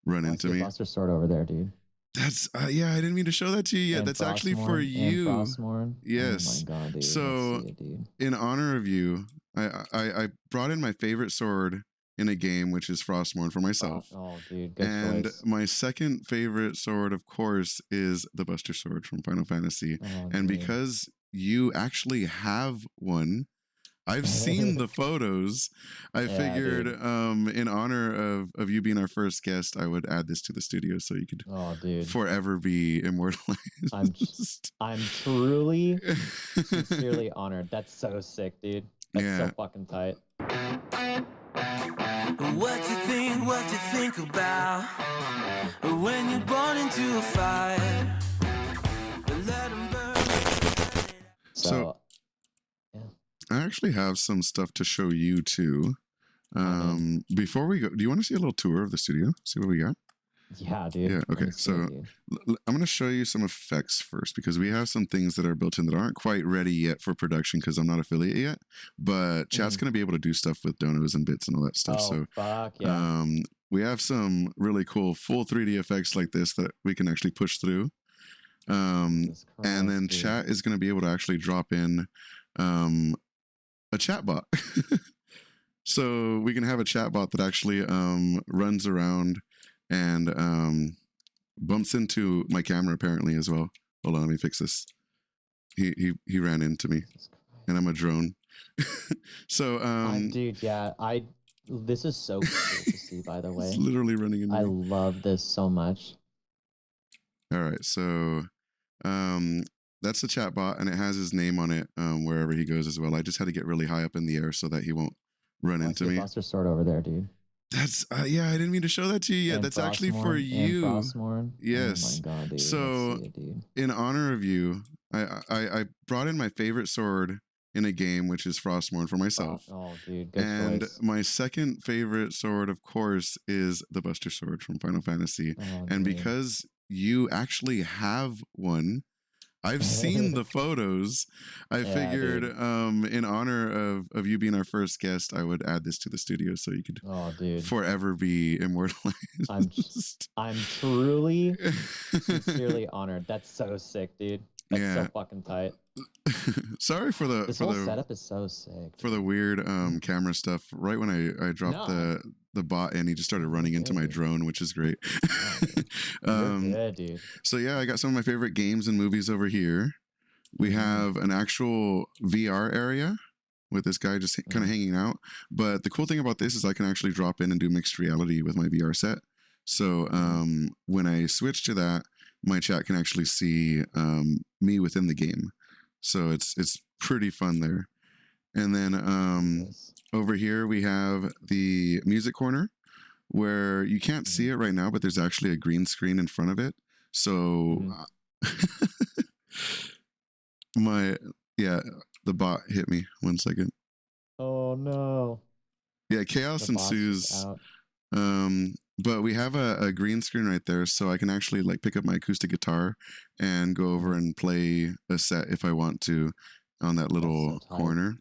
run I into see a me. Buster Sword over there, dude. That's yeah, I didn't mean to show that to you yet. And That's actually for Frostmourne, you. Frostmourne. Yes. Oh my god, dude. So Let's see it, dude. in honor of you, I brought in my favorite sword in a game, which is Frostmourne for myself. Oh, dude, good And choice. my second favorite sword, of course, is the Buster Sword from Final Fantasy. Oh, And dude. because you actually have one, I've seen the photos. I figured, in honor of you being our first guest, I would add this to the studio so you could forever be immortalized. I'm truly, sincerely honored. That's so sick, dude. That's so fucking tight. What you think about when you're born into a fire? Let 'em burn. So I actually have some stuff to show you too. Before we go, do you want to see a little tour of the studio? See what we got? Yeah, dude. Yeah, okay. So I'm going to show you some effects first because we have some things that are built in that aren't quite ready yet for production because I'm not affiliate yet. But chat's going to be able to do stuff with donos and bits and all that stuff. Oh, fuck yeah. We have some really cool full 3D effects like this that we can actually push through. And then chat is going to be able to actually drop in a chat bot. So we can have a chat bot that actually runs around and bumps into my camera apparently as well. Hold on, let me fix this. He ran into me, and I'm a drone. So dude, yeah, this is so cool to see. By the way, it's literally running into me. I love this so much. All right, so that's the chat bot, and it has his name on it wherever he goes as well. I just had to get really high up in the air so that he won't run into me. Buster Sword over there, dude. That's yeah, I didn't mean to show that to you yet. That's actually for you. Frostmourne. Yes. Oh my god, dude. So in honor of you, I brought in my favorite sword in a game, which is Frostmourne for myself. Oh, dude, good and choice. My second favorite sword, of course, is the Buster Sword from Final Fantasy. And because you actually have one, I've seen the photos. I figured in honor of you being our first guest, I would add this to the studio so you could forever be immortalized. I'm truly, sincerely honored. That's so sick, dude. That's so fucking tight. Sorry for the whole setup is so sick. For the weird camera stuff. Right when I dropped the bot in, he just started running into my drone, which is great. Good, dude. So yeah, I got some of my favorite games and movies over here. We have an actual VR area with this guy just kind of hanging out. But the cool thing about this is I can actually drop in and do mixed reality with my VR set. So when I switch to that, my chat can actually see me within the game. So it's pretty fun there. And then over here we have the music corner where you can't see it right now, but there's actually a green screen in front of it. So the bot hit me. 1 second. Oh no. Yeah, chaos ensues. But we have a green screen right there, so I can actually like pick up my acoustic guitar and go over and play a set if I want to on that little corner.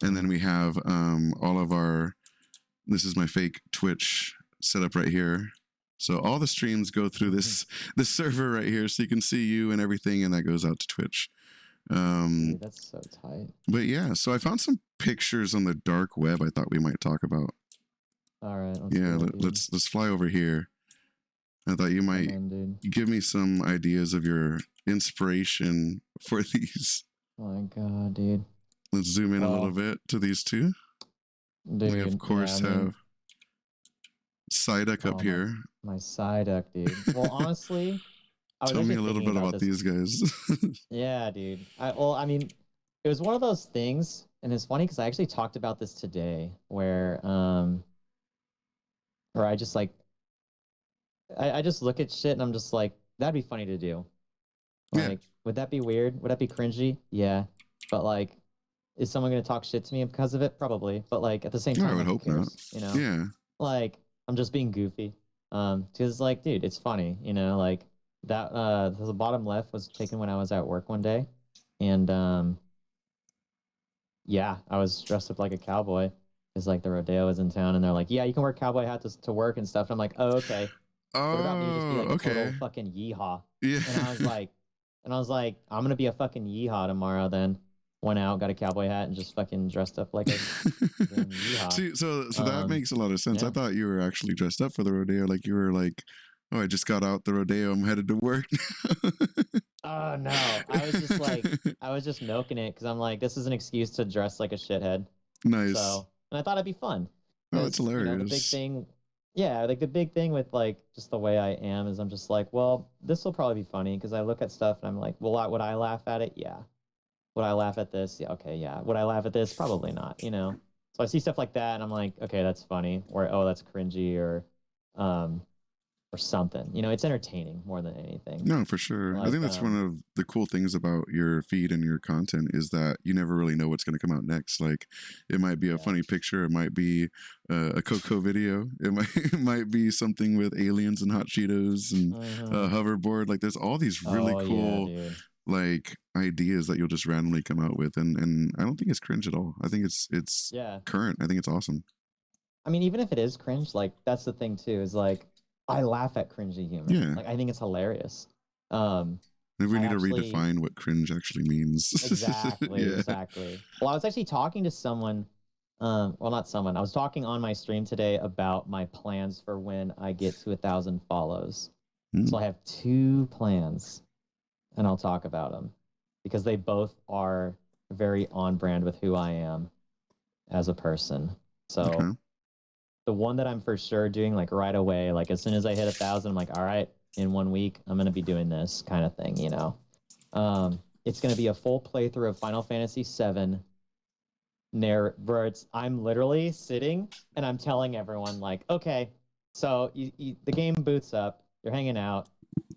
And then we have all of our, this is my fake Twitch setup right here. So all the streams go through this server right here, so you can see you and everything, and that goes out to Twitch. Dude, that's so tight. But yeah, so I found some pictures on the dark web I thought we might talk about. All right. Let's fly over here. I thought you might give me some ideas of your inspiration for these. Oh my god, dude. Let's zoom in a little bit to these two. Dude, we of course have Psyduck up here. My Psyduck, dude. Well, honestly, tell me a little bit about these guys. Yeah, dude. I mean, it was one of those things, and it's funny because I actually talked about this today, where I just like, I just look at shit and I'm just like, that'd be funny to do. Like, would that be weird? Would that be cringy? Yeah. But like, is someone going to talk shit to me because of it? Probably. But like, at the same time, I would hope not. You know? Yeah. Like, I'm just being goofy. Because like, dude, it's funny, you know, like that, the bottom left was taken when I was at work one day. And, yeah, I was dressed up like a cowboy. Because like the rodeo is in town, and they're like, yeah, you can wear cowboy hats to work and stuff. And I'm like, oh, okay. What about me just be like total okay. fucking yeehaw? Yeah. And I was like, I'm gonna be a fucking yeehaw tomorrow. Then went out, got a cowboy hat, and just fucking dressed up like a damn yeehaw. See, so that makes a lot of sense. yeah. I thought you were actually dressed up for the rodeo. Like you were like, oh, I just got out the rodeo. I'm headed to work. Oh no, I was just like, I was just milking it because I'm like, this is an excuse to dress like a shithead. Nice. So, and I thought it'd be fun. Oh, that's hilarious. You know, the big thing, yeah, like the big thing with like just the way I am is I'm just like, well, this will probably be funny because I look at stuff and I'm like, well, would I laugh at it? Yeah. Would I laugh at this? Yeah, okay, yeah. Would I laugh at this? Probably not, you know. So I see stuff like that and I'm like, okay, that's funny, or oh, that's cringy, or something. You know, it's entertaining more than anything. No, for sure. Like, I think that's one of the cool things about your feed and your content is that you never really know what's going to come out next. Like, it might be a funny picture, it might be a Coco video, it might be something with aliens and hot Cheetos and a hoverboard. Like, there's all these really cool like ideas that you'll just randomly come out with, and I don't think it's cringe at all. I think it's current. I think it's awesome. I mean, even if it is cringe, like that's the thing too, is like I laugh at cringy humor. Yeah. Like I think it's hilarious. Maybe we need to redefine what cringe actually means. Exactly, exactly. Well, I was actually talking to someone, well, not someone. I was talking on my stream today about my plans for when I get to 1,000 follows. So I have 2 plans, and I'll talk about them because they both are very on brand with who I am as a person. So the one that I'm for sure doing like right away, like as soon as I hit 1,000, I'm like, all right, in 1 week, I'm going to be doing this kind of thing, you know? It's going to be a full playthrough of Final Fantasy VII where I'm literally sitting and I'm telling everyone like, okay, so the game boots up, you're hanging out,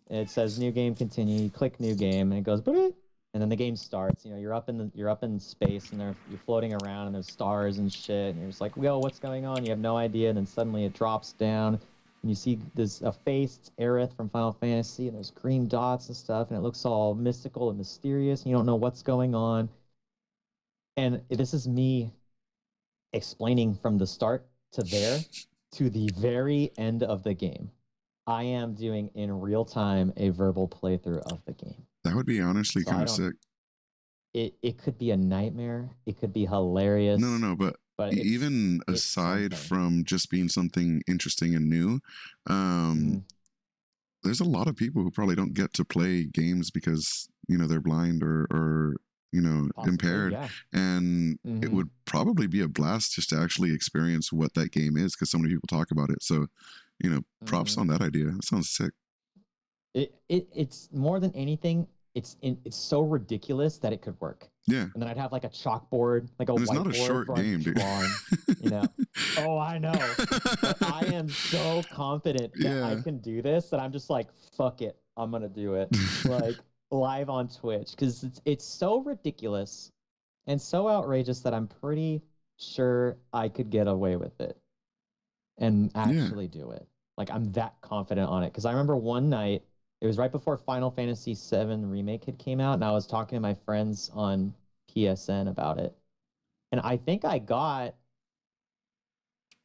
it says new game continue, you click new game, and it goes, and then the game starts. You know, you're up in space, and you're floating around, and there's stars and shit, and you're just like, yo, what's going on? You have no idea, and then suddenly it drops down, and you see this a face, it's Aerith from Final Fantasy, and there's green dots and stuff, and it looks all mystical and mysterious, and you don't know what's going on. And this is me explaining from the start to there to the very end of the game. I am doing in real time a verbal playthrough of the game. That would be honestly kind of sick. It could be a nightmare. It could be hilarious. No, but even aside from just being something interesting and new, there's a lot of people who probably don't get to play games because, you know, they're blind or you know, impaired. And it would probably be a blast just to actually experience what that game is because so many people talk about it. So, you know, props on that idea. That sounds sick. It's more than anything, it's so ridiculous that it could work. Yeah. And then I'd have like a chalkboard, like a whiteboard. It's not a short game, dude. You know. Oh, I know. But I am so confident that I can do this that I'm just like, fuck it, I'm gonna do it. Like live on Twitch, because it's so ridiculous and so outrageous that I'm pretty sure I could get away with it and actually do it. Like I'm that confident on it because I remember one night. It was right before Final Fantasy VII Remake had came out, and I was talking to my friends on PSN about it. And I think I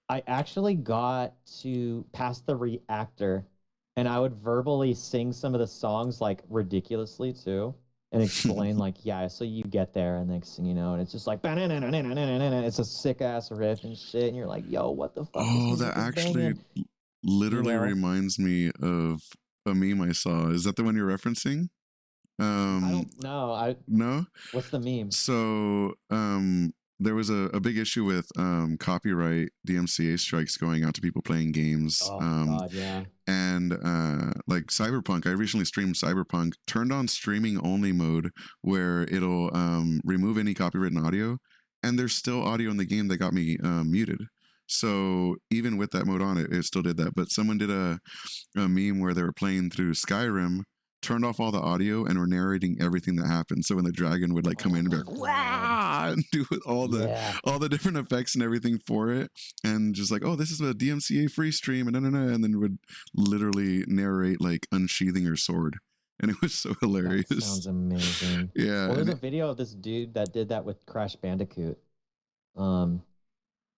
actually got to past the reactor, and I would verbally sing some of the songs like ridiculously too, and explain like, yeah, so you get there, and next thing you know, and it's just like, it's a sick ass riff and shit, and you're like, yo, what the fuck? Oh, that actually literally reminds me of a meme I saw. Is that the one you're referencing? I don't know. No? What's the meme? So there was a big issue with copyright DMCA strikes going out to people playing games. Oh God, yeah. And like Cyberpunk, I recently streamed Cyberpunk, turned on streaming only mode where it'll remove any copywritten audio, and there's still audio in the game that got me muted. So even with that mode on, it still did that. But someone did a meme where they were playing through Skyrim, turned off all the audio, and were narrating everything that happened. So when the dragon would like come in and be like, "Wah!" and do all the different effects and everything for it, and just like, "Oh, this is a DMCA free stream," and and then would literally narrate like unsheathing her sword. And it was so hilarious. That sounds amazing. Yeah. Well, there's a video of this dude that did that with Crash Bandicoot.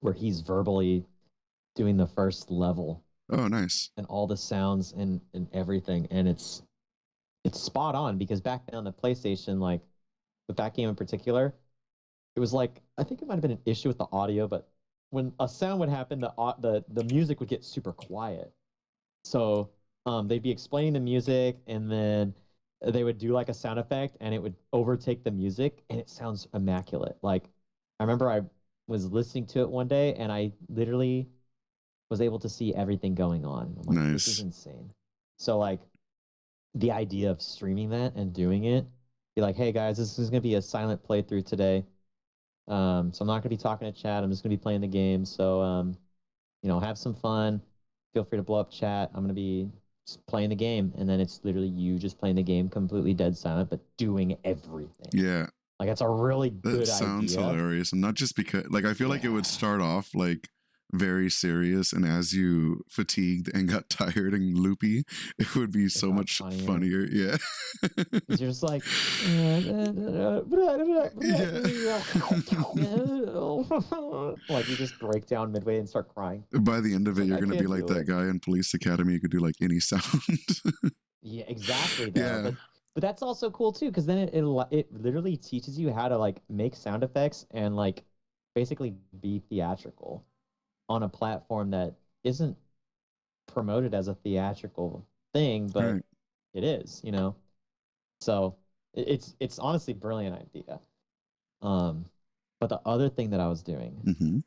where he's verbally doing the first level Oh, nice. and all the sounds and everything, and it's spot on because back then on the PlayStation, like with that game in particular, it was like I think it might have been an issue with the audio, but when a sound would happen, the music would get super quiet. So they'd be explaining the music, and then they would do like a sound effect, and it would overtake the music, and it sounds immaculate. Like I remember I was listening to it one day, and I literally was able to see everything going on. I'm like, this is Nice. insane. So like the idea of streaming that and doing it, be like, hey guys, this is gonna be a silent playthrough today. So I'm not gonna be talking to chat. I'm just gonna be playing the game. So have some fun. Feel free to blow up chat. I'm gonna be just playing the game, and then it's literally you just playing the game, completely dead silent, but doing everything. Yeah. Like that's a really That good sounds idea. hilarious. And not just because, like, I feel like it would Yeah. start off like very serious, and as you fatigued and got tired and loopy, it would be so got much funnier. funnier. Yeah. 'Cause you're just like, like you just break down midway and start crying. By the end of it, Like, you're I gonna be can't like do that it. guy in Police Academy who could do like any sound. Yeah, exactly. Though. Yeah. But that's also cool too, because then it literally teaches you how to like make sound effects and like basically be theatrical on a platform that isn't promoted as a theatrical thing, but Right. it is, So it's honestly a brilliant idea. But the other thing that I was doing, Mm-hmm.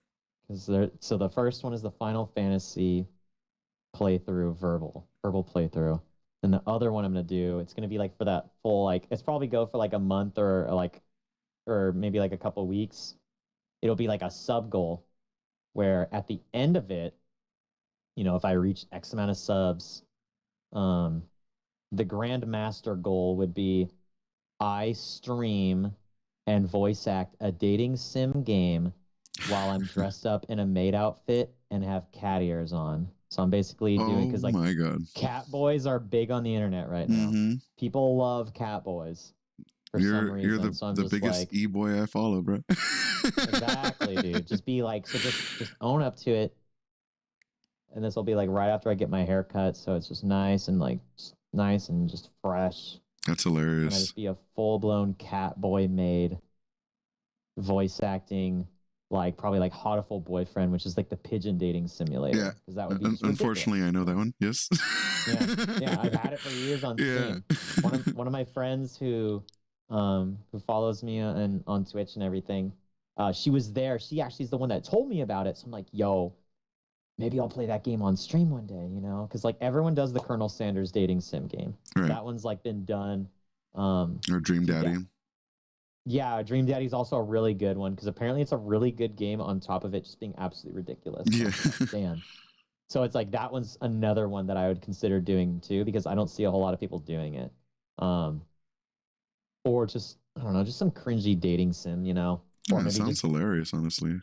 so the first one is the Final Fantasy playthrough, verbal playthrough. And the other one I'm gonna do, it's gonna be like for that full, like it's probably go for like a month or maybe like a couple weeks. It'll be like a sub goal where at the end of it, if I reach X amount of subs, the Grandmaster goal would be I stream and voice act a dating sim game while I'm dressed up in a maid outfit and have cat ears on. So I'm basically doing, because Oh like my god. cat boys are big on the internet right now. Mm-hmm. People love cat boys for some reason. You're So I'm the just biggest like, e-boy I follow, bro. exactly, dude. Just be like, so just own up to it. And this will be like right after I get my hair cut, so it's just nice and like nice and just fresh. That's And I hilarious. just be a full blown cat boy maid, voice acting, like probably like Hotiful Boyfriend, which is like the pigeon dating simulator. Yeah. Because that would be just Unfortunately, I know that one. Yes. yeah, I've had it for years on Yeah. Steam. One of my friends who follows me on Twitch and everything, she was there. She actually is the one that told me about it. So I'm like, yo, maybe I'll play that game on stream one day, because like everyone does the Colonel Sanders dating sim game. Right. That one's like been done. Or Dream Daddy. Yeah, Dream Daddy's also a really good one because apparently it's a really good game on top of it just being absolutely ridiculous. Yeah. Damn. So it's like that one's another one that I would consider doing too because I don't see a whole lot of people doing it. Or just, I don't know, just some cringy dating sim, Or Yeah, maybe sounds just hilarious, honestly.